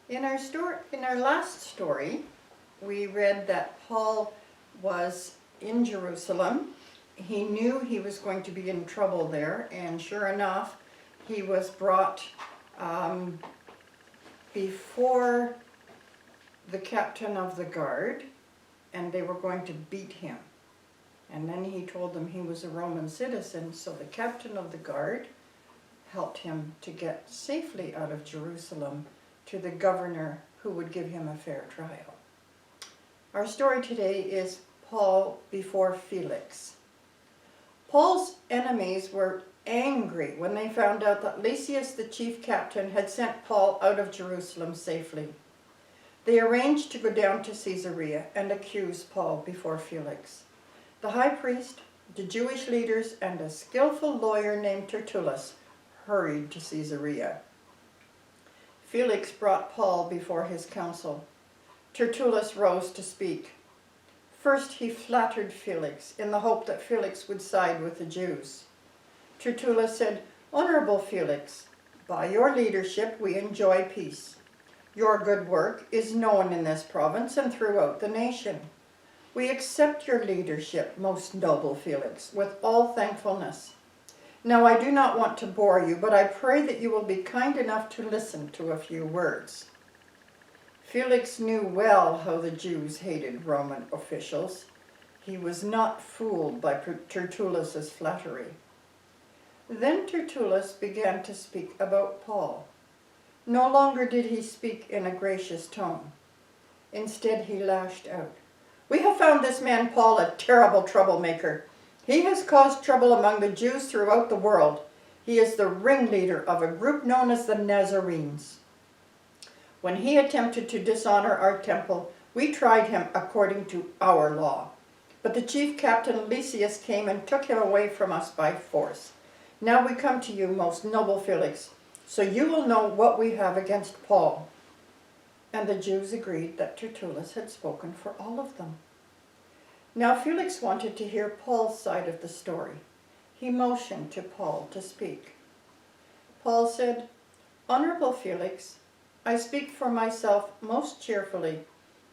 In our last story, we read that Paul was in Jerusalem. He knew he was going to be in trouble there, and sure enough, he was brought before the captain of the guard, and they were going to beat him. And then he told them he was a Roman citizen, so the captain of the guard helped him to get safely out of Jerusalem to the governor who would give him a fair trial. Our story today is Paul before Felix. Paul's enemies were angry when they found out that Lysias, the chief captain, had sent Paul out of Jerusalem safely. They arranged to go down to Caesarea and accuse Paul before Felix. The high priest, the Jewish leaders, and a skillful lawyer named Tertullus hurried to Caesarea. Felix brought Paul before his council. Tertullus rose to speak. First he flattered Felix in the hope that Felix would side with the Jews. Tertullus said, "Honorable Felix, by your leadership we enjoy peace. Your good work is known in this province and throughout the nation. We accept your leadership, most noble Felix, with all thankfulness. Now I do not want to bore you, but I pray that you will be kind enough to listen to a few words." Felix knew well how the Jews hated Roman officials. He was not fooled by Tertullus's flattery. Then Tertullus began to speak about Paul. No longer did he speak in a gracious tone. Instead, he lashed out. "We have found this man Paul a terrible troublemaker. He has caused trouble among the Jews throughout the world. He is the ringleader of a group known as the Nazarenes. When he attempted to dishonor our temple, we tried him according to our law. But the chief captain Lysias came and took him away from us by force. Now we come to you, most noble Felix, so you will know what we have against Paul." And the Jews agreed that Tertullus had spoken for all of them. Now Felix wanted to hear Paul's side of the story. He motioned to Paul to speak. Paul said, "Honorable Felix, I speak for myself most cheerfully,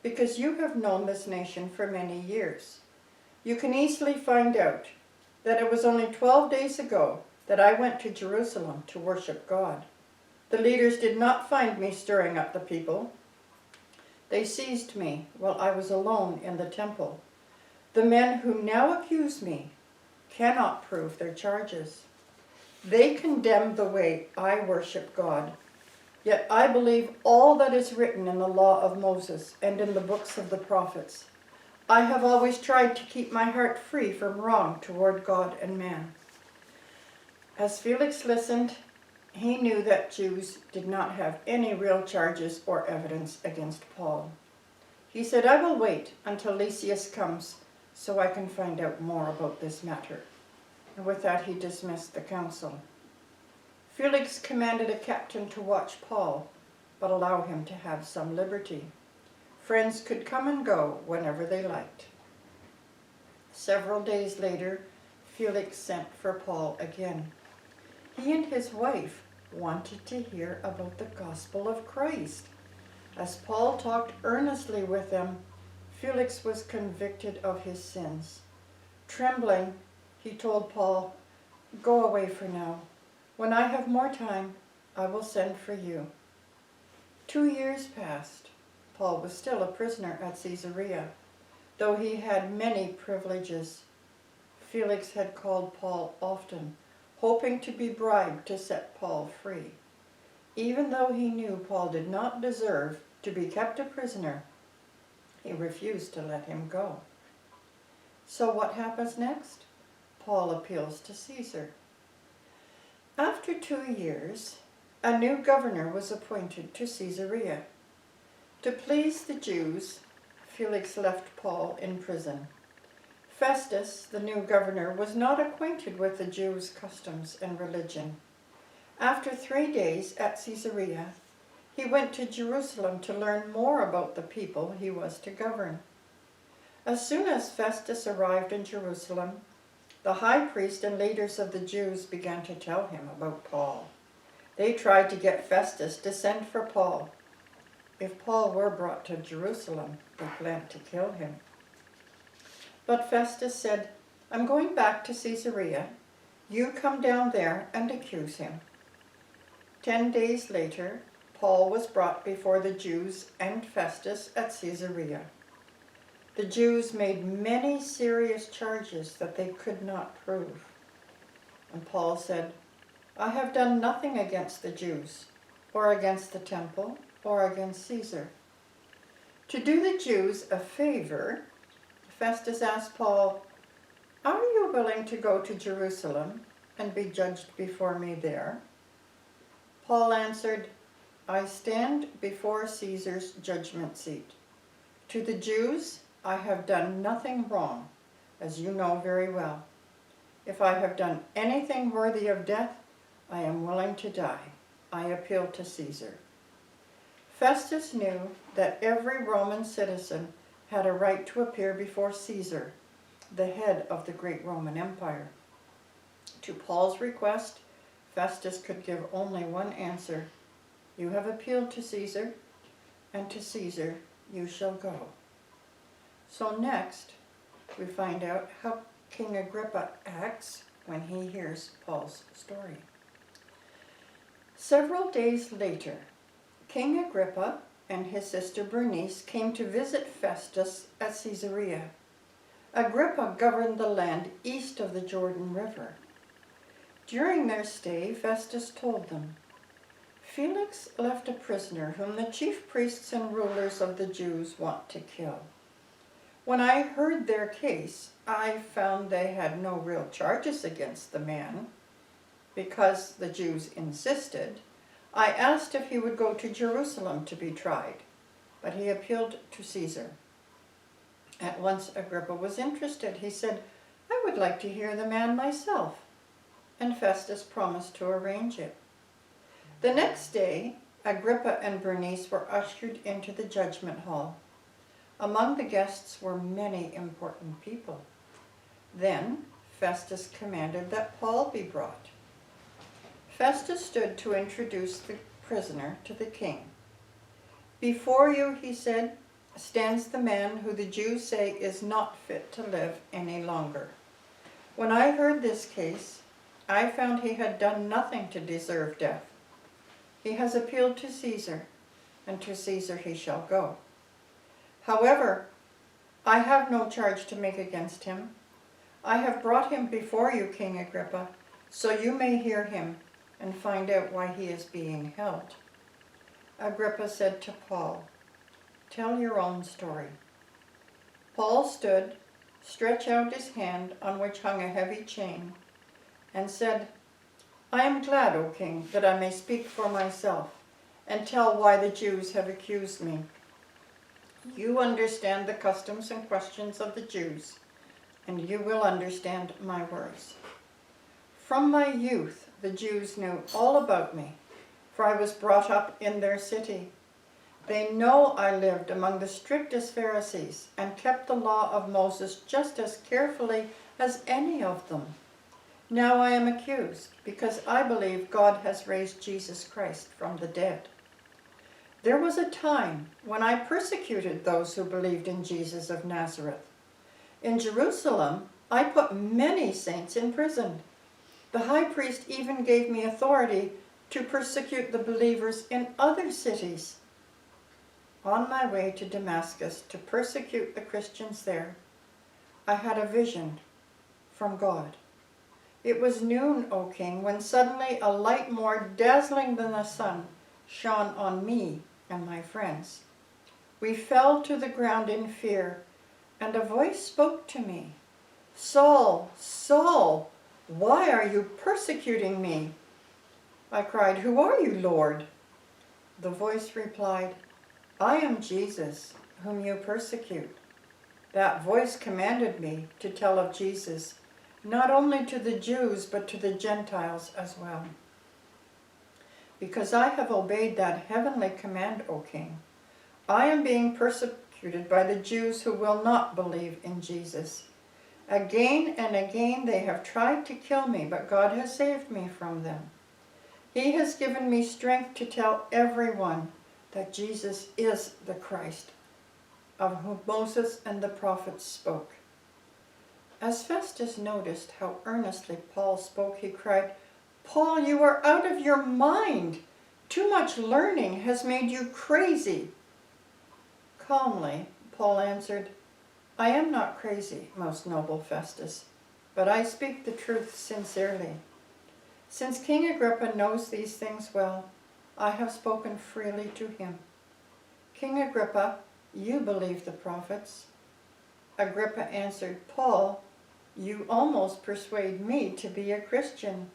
because you have known this nation for many years. You can easily find out that it was only 12 days ago that I went to Jerusalem to worship God. The leaders did not find me stirring up the people. They seized me while I was alone in the temple. The men who now accuse me cannot prove their charges. They condemn the way I worship God. Yet I believe all that is written in the law of Moses and in the books of the prophets. I have always tried to keep my heart free from wrong toward God and man." As Felix listened, he knew that Jews did not have any real charges or evidence against Paul. He said, "I will wait until Lysias comes so I can find out more about this matter." And with that he dismissed the council. Felix commanded a captain to watch Paul, but allow him to have some liberty. Friends could come and go whenever they liked. Several days later, Felix sent for Paul again. He and his wife wanted to hear about the gospel of Christ. As Paul talked earnestly with them, Felix was convicted of his sins. Trembling, he told Paul, "Go away for now. When I have more time, I will send for you." 2 years passed. Paul was still a prisoner at Caesarea, though he had many privileges. Felix had called Paul often, hoping to be bribed to set Paul free. Even though he knew Paul did not deserve to be kept a prisoner, he refused to let him go. So what happens next? Paul appeals to Caesar. After 2 years, a new governor was appointed to Caesarea. To please the Jews, Felix left Paul in prison. Festus, the new governor, was not acquainted with the Jews' customs and religion. After 3 days at Caesarea, he went to Jerusalem to learn more about the people he was to govern. As soon as Festus arrived in Jerusalem, the high priest and leaders of the Jews began to tell him about Paul. They tried to get Festus to send for Paul. if Paul were brought to Jerusalem, they planned to kill him. But Festus said, "I'm going back to Caesarea. You come down there and accuse him." 10 days later, Paul was brought before the Jews and Festus at Caesarea. The Jews made many serious charges that they could not prove. And Paul said, "I have done nothing against the Jews, or against the temple, or against Caesar." To do the Jews a favor, Festus asked Paul, "Are you willing to go to Jerusalem and be judged before me there?" Paul answered, "I stand before Caesar's judgment seat. To the Jews I have done nothing wrong, as you know very well. If I have done anything worthy of death, I am willing to die. I appeal to Caesar." Festus knew that every Roman citizen had a right to appear before Caesar, the head of the great Roman Empire. To Paul's request, Festus could give only one answer: "You have appealed to Caesar, and to Caesar you shall go." So next, we find out how King Agrippa acts when he hears Paul's story. Several days later, King Agrippa and his sister Bernice came to visit Festus at Caesarea. Agrippa governed the land east of the Jordan River. During their stay, Festus told them, "Felix left a prisoner whom the chief priests and rulers of the Jews want to kill. When I heard their case, I found they had no real charges against the man. Because the Jews insisted, I asked if he would go to Jerusalem to be tried, but he appealed to Caesar." At once Agrippa was interested. He said, "I would like to hear the man myself," and Festus promised to arrange it. The next day, Agrippa and Bernice were ushered into the judgment hall. Among the guests were many important people. Then Festus commanded that Paul be brought. Festus stood to introduce the prisoner to the king. "Before you," he said, "stands the man who the Jews say is not fit to live any longer. When I heard this case, I found he had done nothing to deserve death. He has appealed to Caesar, and to Caesar he shall go. However, I have no charge to make against him. I have brought him before you, King Agrippa, so you may hear him and find out why he is being held." Agrippa said to Paul, "Tell your own story." Paul stood, stretched out his hand on which hung a heavy chain, and said, "I am glad, O king, that I may speak for myself and tell why the Jews have accused me. You understand the customs and questions of the Jews, and you will understand my words. From my youth, the Jews knew all about me, for I was brought up in their city. They know I lived among the strictest Pharisees and kept the law of Moses just as carefully as any of them. Now I am accused because I believe God has raised Jesus Christ from the dead. There was a time when I persecuted those who believed in Jesus of Nazareth. In Jerusalem, I put many saints in prison. The high priest even gave me authority to persecute the believers in other cities. On my way to Damascus to persecute the Christians there, I had a vision from God. It was noon, O king, when suddenly a light more dazzling than the sun shone on me and my friends. We fell to the ground in fear, and a voice spoke to me, 'Saul, Saul, why are you persecuting me?' I cried, 'Who are you, Lord?' The voice replied, 'I am Jesus, whom you persecute.' That voice commanded me to tell of Jesus, not only to the Jews, but to the Gentiles as well. Because I have obeyed that heavenly command, O king, I am being persecuted by the Jews who will not believe in Jesus. Again and again they have tried to kill me, but God has saved me from them. He has given me strength to tell everyone that Jesus is the Christ, of whom Moses and the prophets spoke. As Festus noticed how earnestly Paul spoke, he cried, "Paul, you are out of your mind. Too much learning has made you crazy." Calmly, Paul answered, "I am not crazy, most noble Festus, but I speak the truth sincerely. Since King Agrippa knows these things well, I have spoken freely to him. King Agrippa, you believe the prophets." Agrippa answered, "Paul, you almost persuade me to be a Christian."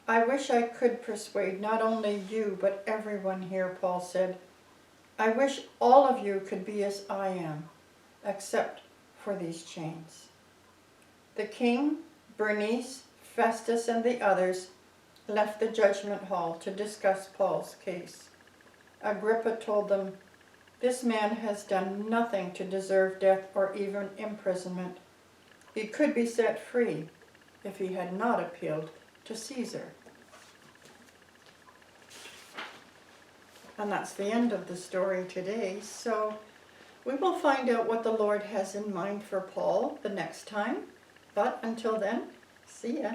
"I wish I could persuade not only you, but everyone here," Paul said. "I wish all of you could be as I am, except for these chains." The king, Bernice, Festus, and the others left the judgment hall to discuss Paul's case. Agrippa told them, "This man has done nothing to deserve death or even imprisonment. He could be set free if he had not appealed to Caesar." And that's the end of the story today. So we will find out what the Lord has in mind for Paul the next time. But until then, see ya.